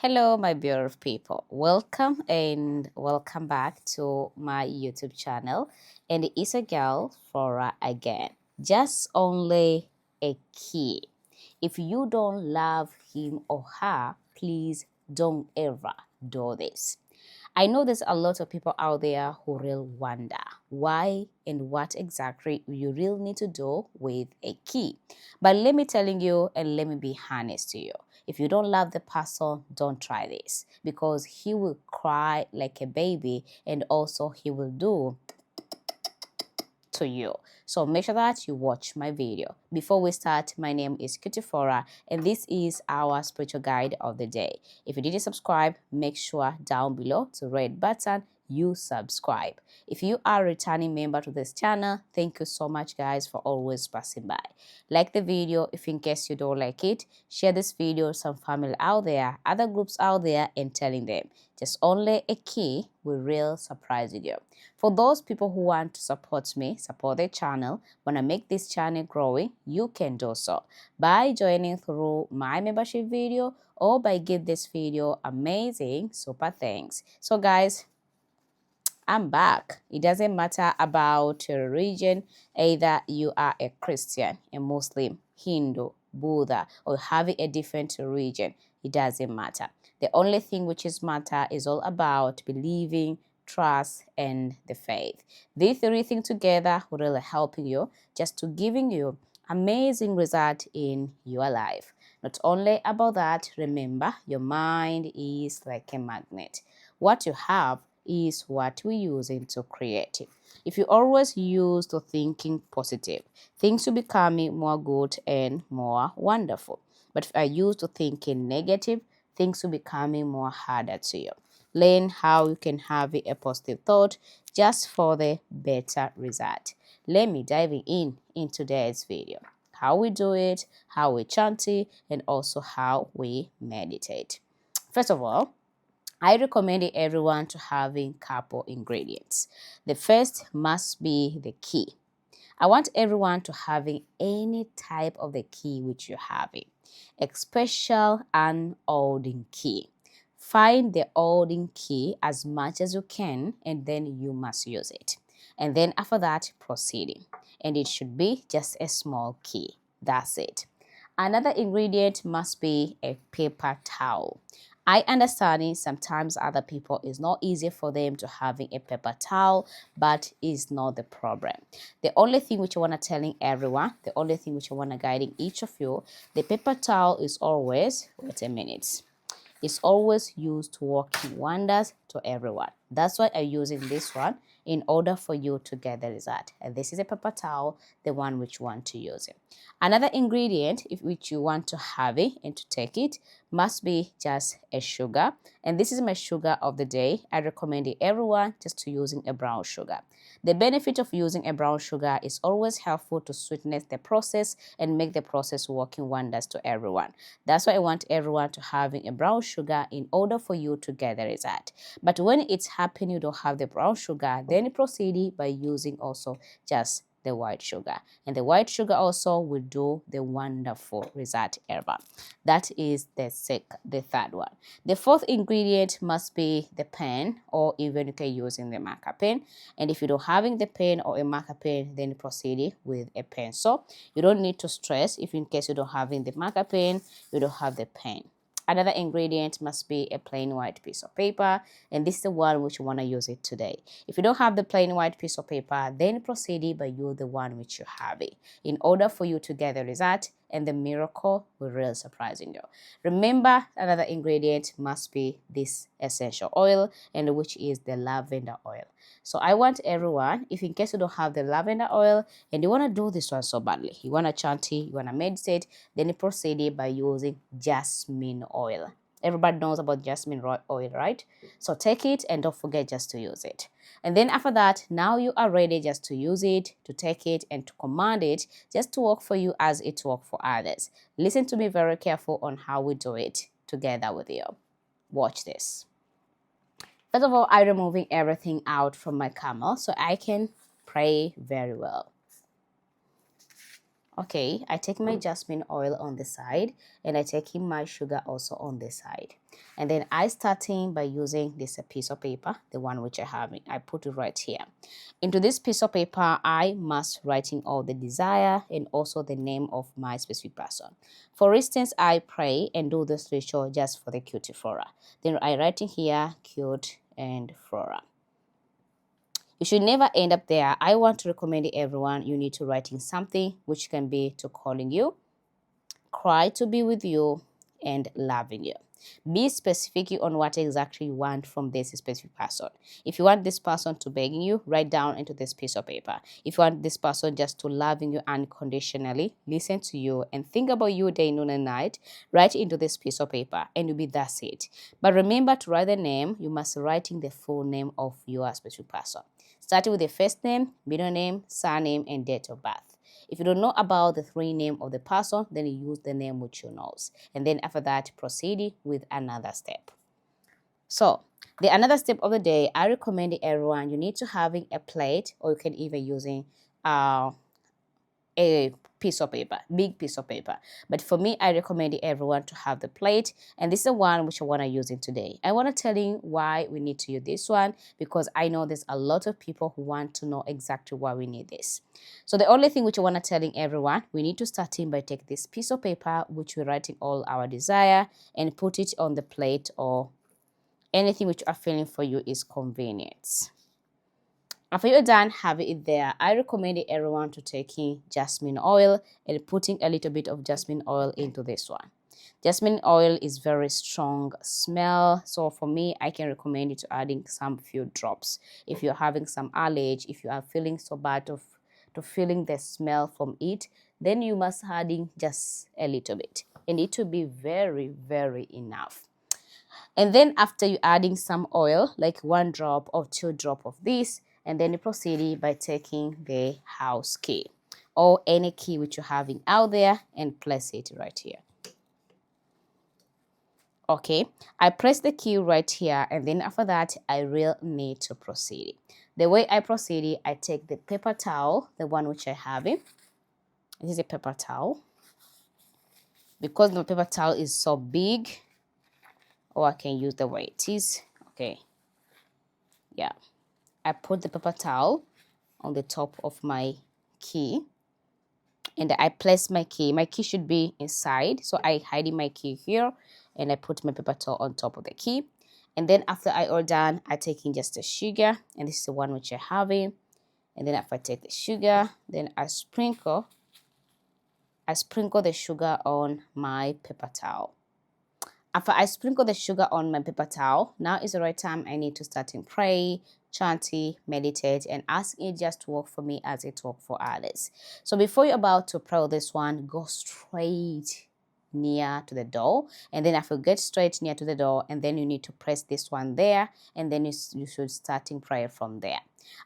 Hello, my beautiful people. Welcome back to my YouTube channel. And it's a girl, Flora, again. Just only a key. If you don't love him or her, please don't ever do this. I know there's a lot of people out there who really wonder why and what exactly you really need to do with a key. But let me telling you and let me be honest to you. If you don't love the person, don't try this because he will cry like a baby and also he will do to you. So make sure that you watch my video. Before we start, my name is Cutifora and this is our spiritual guide of the day. If you didn't subscribe, make sure down below to red button you subscribe. If you are a returning member to this channel, thank you so much guys for always passing by. Like the video if in case you don't like it, share this video with some family out there, other groups out there and telling them just only a key will really surprise you. For those people who want to support me, support the channel, want to make this channel growing, you can do so by joining through my membership video or by give this video amazing super thanks. So guys, I'm back. It doesn't matter about your religion, either you are a Christian, a Muslim, Hindu, Buddha, or having a different religion. It doesn't matter. The only thing which is matter is all about believing, trust, and the faith. These three things together will really helping you just to giving you amazing result in your life. Not only about that, remember your mind is like a magnet. What you have is what we use into creative. If you always use to thinking positive, things will becoming more good and more wonderful. But if I use to thinking negative, things will becoming more harder to you. Learn how you can have a positive thought just for the better result. Let me dive in today's video. How we do it, how we chant it, and also how we meditate. First of all, I recommend everyone to having couple ingredients. The first must be the key. I want everyone to having any type of the key which you having, a special and olden key. Find the olden key as much as you can and then you must use it. And then after that, proceeding. And it should be just a small key. That's it. Another ingredient must be a paper towel. I understand sometimes other people it's not easy for them to having a paper towel, but it's not the problem. The only thing which I want to telling everyone, the only thing which I want to guiding each of you, the paper towel is always, wait a minute, it's always used to working wonders to everyone. That's why I'm using this one in order for you to get the result. And this is a paper towel, the one which you want to use it. Another ingredient which you want to have it and to take it must be just a sugar. And this is my sugar of the day. I recommend it everyone just to using a brown sugar. The benefit of using a brown sugar is always helpful to sweeten the process and make the process working wonders to everyone. That's why I want everyone to having a brown sugar in order for you to get the result. But when it's happening you don't have the brown sugar, then proceed by using also just the white sugar. And the white sugar also will do the wonderful result ever. That is the third one. The fourth ingredient must be the pen, or even you can use in the marker pen. And if you don't having the pen or a marker pen, then proceed with a pencil. You don't need to stress if in case you don't having the marker pen, you don't have the pen. Another ingredient must be a plain white piece of paper, and this is the one which you want to use it today. If you don't have the plain white piece of paper, then proceed by use the one which you have it in order for you to get the result and the miracle will really surprising you. Remember, another ingredient must be this essential oil, and which is the lavender oil. So I want everyone, if in case you don't have the lavender oil and you want to do this one so badly, you want to chant it, you want to meditate, then you proceed by using jasmine oil. Everybody knows about jasmine oil, right? So take it and don't forget just to use it. And then after that, now you are ready just to use it, to take it, and to command it just to work for you as it works for others. Listen to me very careful on how we do it together with you. Watch this. First of all, I'm removing everything out from my camel so I can pray very well. Okay, I take my jasmine oil on the side, and I take in my sugar also on the side. And then I start in by using this piece of paper, the one which I have. I put it right here. Into this piece of paper, I must write in all the desire and also the name of my specific person. For instance, I pray and do this ritual just for the cutie flora. Then I write in here cute and flora. You should never end up there. I want to recommend everyone you need to write in something which can be to calling you, cry to be with you, and loving you. Be specific on what exactly you want from this specific person. If you want this person to begging you, write down into this piece of paper. If you want this person just to loving you unconditionally, listen to you and think about you day, noon, and night, write into this piece of paper and you'll be that's it. But remember to write the name, you must write in the full name of your specific person. Starting with the first name, middle name, surname, and date of birth. If you don't know about the three names of the person, then you use the name which you know. And then after that, proceed with another step. So, the another step of the day, I recommend everyone, you need to having a plate, or you can even using a piece of paper, big piece of paper. But for me, I recommend everyone to have the plate, and this is the one which I want to use it today. I want to tell you why we need to use this one, because I know there's a lot of people who want to know exactly why we need this. So the only thing which I want to tell everyone, we need to start in by take this piece of paper which we're writing all our desire and put it on the plate, or anything which are feeling for you is convenient. After you're done having it there, I recommend everyone to take in jasmine oil and putting a little bit of jasmine oil into this one. Jasmine oil is very strong smell, so for me, I can recommend you to adding some few drops. If you're having some allergy, if you are feeling so bad to feeling the smell from it, then you must adding just a little bit, and it will be very, very enough. And then after you adding some oil, like 1 drop or 2 drop of this, and then you proceed by taking the house key or any key which you're having out there and place it right here. Okay, I press the key right here, and then after that, I will need to proceed. The way I proceed, I take the paper towel, the one which I have it. This is a paper towel. Because the paper towel is so big, or I can use the way it is. Okay, yeah. I put the paper towel on the top of my key, and I place my key. My key should be inside, so I hide my key here, and I put my paper towel on top of the key. And then after I all done, I take in just the sugar, and this is the one which I have in. And then after I take the sugar, then I sprinkle the sugar on my paper towel. After I sprinkle the sugar on my paper towel, now is the right time I need to start and pray, chanting, meditate, and ask it just to work for me as it works for others. So before you're about to pray this one, go straight near to the door, and then after get straight near to the door, and then you need to press this one there, and then you should start in prayer from there.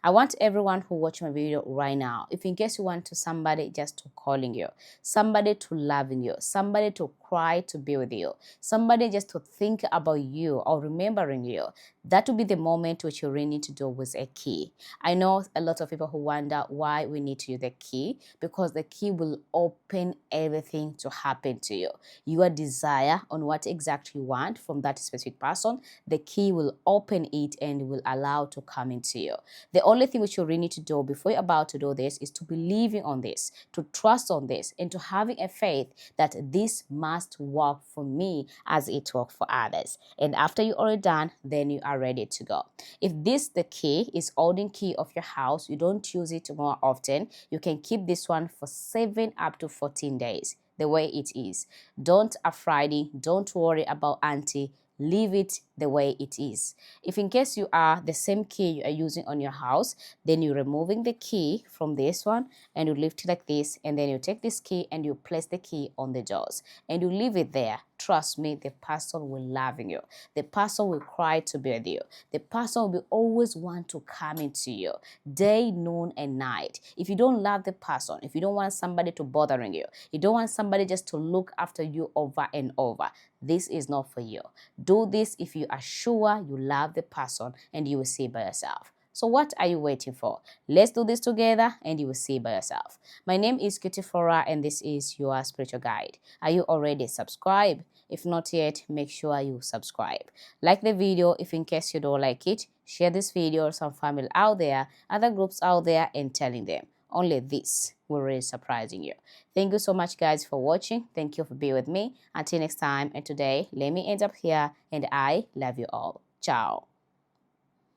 I want everyone who watch my video right now, if in case you want to somebody just to calling you, somebody to loving you, somebody to cry to be with you, somebody just to think about you or remembering you, that will be the moment which you really need to do with a key. I know a lot of people who wonder why we need to use the key, because the key will open everything to happen to you. Your desire on what exactly you want from that specific person, the key will open it and will allow to come into you. The only thing which you really need to do before you're about to do this is to believing on this, to trust on this, and to having a faith that this must work for me as it works for others. And after you are done, then you are ready to go. If this the key is holding key of your house, you don't use it more often, you can keep this one for 7 up to 14 days the way it is. Don't afraid, don't worry about auntie. Leave it the way it is. If in case you are the same key you are using on your house, then you're removing the key from this one and you lift it like this, and then you take this key and you place the key on the doors and you leave it there. Trust me, the person will love you. The person will cry to be with you. The person will always want to come into you day, noon, and night. If you don't love the person, if you don't want somebody to bothering you, you don't want somebody just to look after you over and over, this is not for you. Do this if you are sure you love the person, and you will see by yourself. So what are you waiting for? Let's do this together and you will see by yourself. My name is Kitty Flora and this is your spiritual guide. Are you already subscribed? If not yet, make sure you subscribe. Like the video if in case you don't like it. Share this video with some family out there, other groups out there, and telling them. Only this will really surprising you. Thank you so much guys for watching. Thank you for being with me. Until next time, and today, let me end up here and I love you all. Ciao.